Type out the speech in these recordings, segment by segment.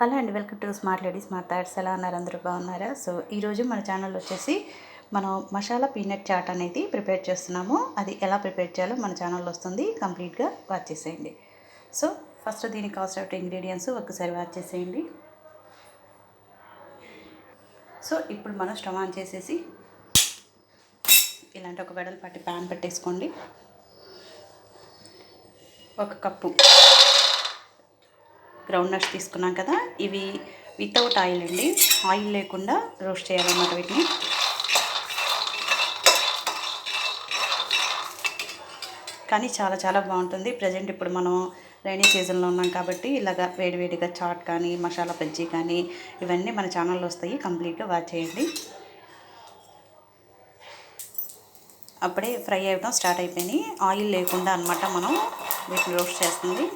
Hello అండి, welcome to smart ladies smart thoughts. ఎలా ఉన్నారు? అందరూ బాగున్నారా? సో ఈరోజు మన ఛానల్ వచ్చేసి మనం మసాలా పీనట్ చాట్ అనేది ప్రిపేర్ చేస్తున్నాము. అది ఎలా ప్రిపేర్ చేయాలో మన ఛానల్లో వస్తుంది, కంప్లీట్గా వాచ్ చేసేయండి. సో ఫస్ట్ దీనికి కావాల్సిన ఇంగ్రీడియంట్స్ ఒక్కసారి వాచ్ చేసేయండి. సో ఇప్పుడు మనం స్టవ్ ఆన్ చేసేసి ఇలాంటి ఒక వెడల్పాటి ప్యాన్ పెట్టేసుకోండి. ఒక కప్పు గ్రౌండ్ నట్స్ తీసుకున్నాం కదా, ఇవి వితౌట్ ఆయిల్ అండి, ఆయిల్ లేకుండా రోస్ట్ చేయాలన్నమాట వీటిని. కానీ చాలా చాలా బాగుంటుంది. ప్రజెంట్ ఇప్పుడు మనం రైనీ సీజన్లో ఉన్నాం కాబట్టి ఇలాగ వేడివేడిగా చాట్ కానీ మసాలా బజ్జీ కానీ ఇవన్నీ మన ఛానల్లో వస్తాయి, కంప్లీట్గా వాచ్ చేయండి. అప్పుడే ఫ్రై అవ్వడం స్టార్ట్ అయిపోయినాయి, ఆయిల్ లేకుండా అనమాట మనం వీటిని రోస్ట్ చేస్తుంది.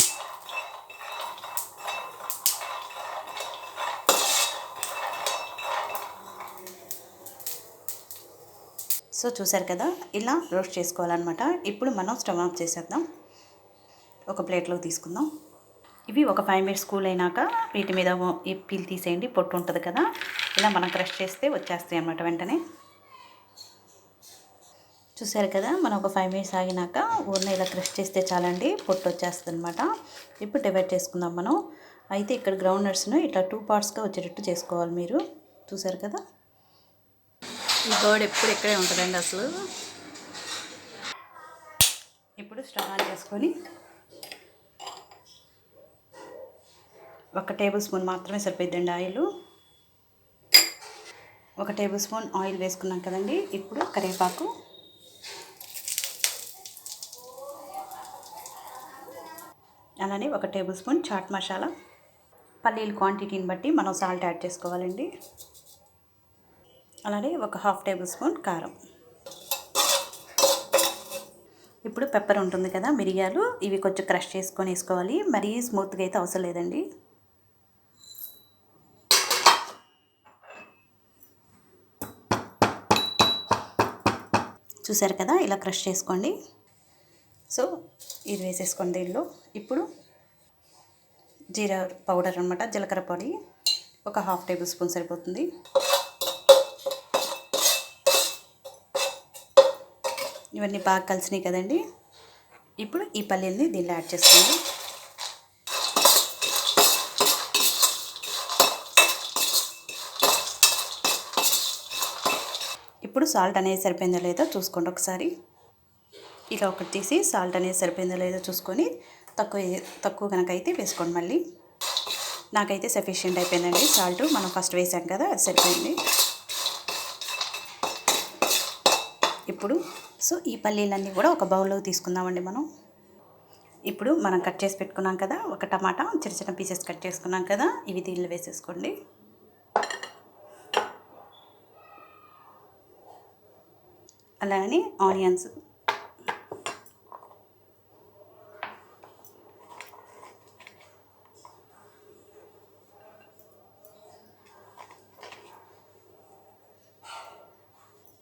సో చూసారు కదా, ఇలా రోస్ట్ చేసుకోవాలన్నమాట. ఇప్పుడు మనం స్టవ్ ఆఫ్ చేసేద్దాం, ఒక ప్లేట్లోకి తీసుకుందాం. ఇవి ఒక 5 మినిట్స్ కూల్ అయినాక వీటి మీద ఈ పీల్ తీసేయండి, పొట్టు ఉంటుంది కదా, ఇలా మనం క్రష్ చేస్తే వచ్చేస్తాయి అన్నమాట వెంటనే. చూసారు కదా, మనం ఒక 5 మినిట్స్ ఆగినాక ఊరిని ఇలా క్రష్ చేస్తే చాలండి, పొట్టు వచ్చేస్తుంది అనమాట. ఇప్పుడు డివైడ్ చేసుకుందాం మనం. అయితే ఇక్కడ గ్రౌండ్ నట్స్ను ఇట్లా 2 పార్ట్స్గా వచ్చేటట్టు చేసుకోవాలి మీరు. చూసారు కదా, ఈ బర్డ్ ఎప్పుడు ఇక్కడే ఉంటుందండి అసలు. ఇప్పుడు స్టవ్ ఆన్ చేసుకొని 1 టేబుల్ స్పూన్ మాత్రమే సరిపోద్దండి ఆయిల్. 1 టేబుల్ స్పూన్ ఆయిల్ వేసుకున్నాం కదండి. ఇప్పుడు కరివేపాకు, అలానే 1 టేబుల్ స్పూన్ చాట్ మసాలా. పల్లీల క్వాంటిటీని బట్టి మనం సాల్ట్ యాడ్ చేసుకోవాలండి. అలానే 1/2 టేబుల్ స్పూన్ కారం. ఇప్పుడు పెప్పర్ ఉంటుంది కదా, మిరియాలు, ఇవి కొంచెం క్రష్ చేసుకొని వేసుకోవాలి, మరీ స్మూత్గా అయితే అవసరం లేదండి. చూసారు కదా, ఇలా క్రష్ చేసుకోండి. సో ఇది వేసేసుకోండి దీనిలో. ఇప్పుడు జీరా పౌడర్ అనమాట, జీలకర్ర పొడి, 1/2 టేబుల్ స్పూన్ సరిపోతుంది. ఇవన్నీ బాగా కలిసినాయి కదండి. ఇప్పుడు ఈ పల్లీల్ని దీనిలో యాడ్ చేసుకోండి. ఇప్పుడు సాల్ట్ అనేది సరిపోయిందో లేదో చూసుకోండి ఒకసారి. ఇలా ఒకటి తీసి సాల్ట్ అనేది సరిపోయిందో లేదో చూసుకొని తక్కువ కనుక అయితే వేసుకోండి. మళ్ళీ నాకైతే సఫిషియెంట్ అయిపోయిందండి సాల్ట్, మనం ఫస్ట్ వేసాం కదా, అది సరిపోయింది. ఇప్పుడు సో ఈ పల్లీలన్నీ కూడా ఒక బౌల్లోకి తీసుకుందామండి మనం. ఇప్పుడు మనం కట్ చేసి పెట్టుకున్నాం కదా, ఒక టమాటా చిన్న చిన్న పీసెస్ కట్ చేసుకున్నాం కదా, ఇవి దీనిలో వేసేసుకోండి. అలానే ఆనియన్స్,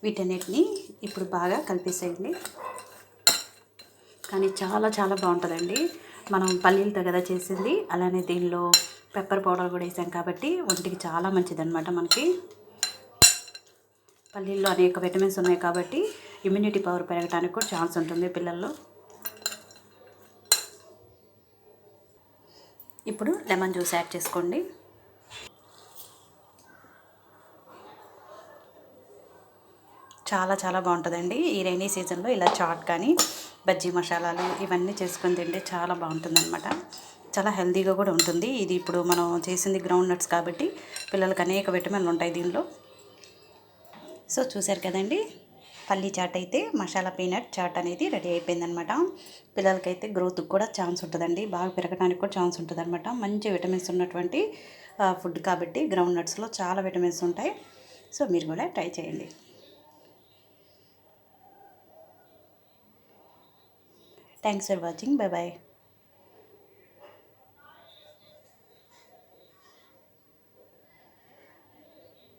వీటన్నిటిని ఇప్పుడు బాగా కలిపేసేయండి. కానీ చాలా చాలా బాగుంటుందండి. మనం పల్లీలతో కదా చేసింది, అలానే దీనిలో పెప్పర్ పౌడర్ కూడా వేసాం కాబట్టి ఒంటికి చాలా మంచిదన్నమాట. మనకి పల్లీల్లో అనేక విటమిన్స్ ఉన్నాయి కాబట్టి ఇమ్యూనిటీ పవర్ పెరగడానికి కూడా ఛాన్స్ ఉంటుంది పిల్లల్లో. ఇప్పుడు లెమన్ జ్యూస్ యాడ్ చేసుకోండి. చాలా చాలా బాగుంటుందండి. ఈ రైనీ సీజన్లో ఇలా చాట్ కానీ బజ్జీ మసాలాలు ఇవన్నీ చేసుకొని తింటే చాలా బాగుంటుందన్నమాట. చాలా హెల్తీగా కూడా ఉంటుంది. ఇది ఇప్పుడు మనం చేసింది గ్రౌండ్ నట్స్ కాబట్టి పిల్లలకు అనేక విటమిన్లు ఉంటాయి దీనిలో. సో చూసారు కదండి, పల్లీ చాట్ అయితే మసాలా పీనట్ చాట్ అనేది రెడీ అయిపోయిందనమాట. పిల్లలకైతే గ్రోత్కి కూడా ఛాన్స్ ఉంటుందండి, బాగా పెరగడానికి కూడా ఛాన్స్ ఉంటుందన్నమాట. మంచి విటమిన్స్ ఉన్నటువంటి ఫుడ్ కాబట్టి గ్రౌండ్ నట్స్లో చాలా విటమిన్స్ ఉంటాయి. సో మీరు కూడా ట్రై చేయండి. Thanks for watching. Bye bye.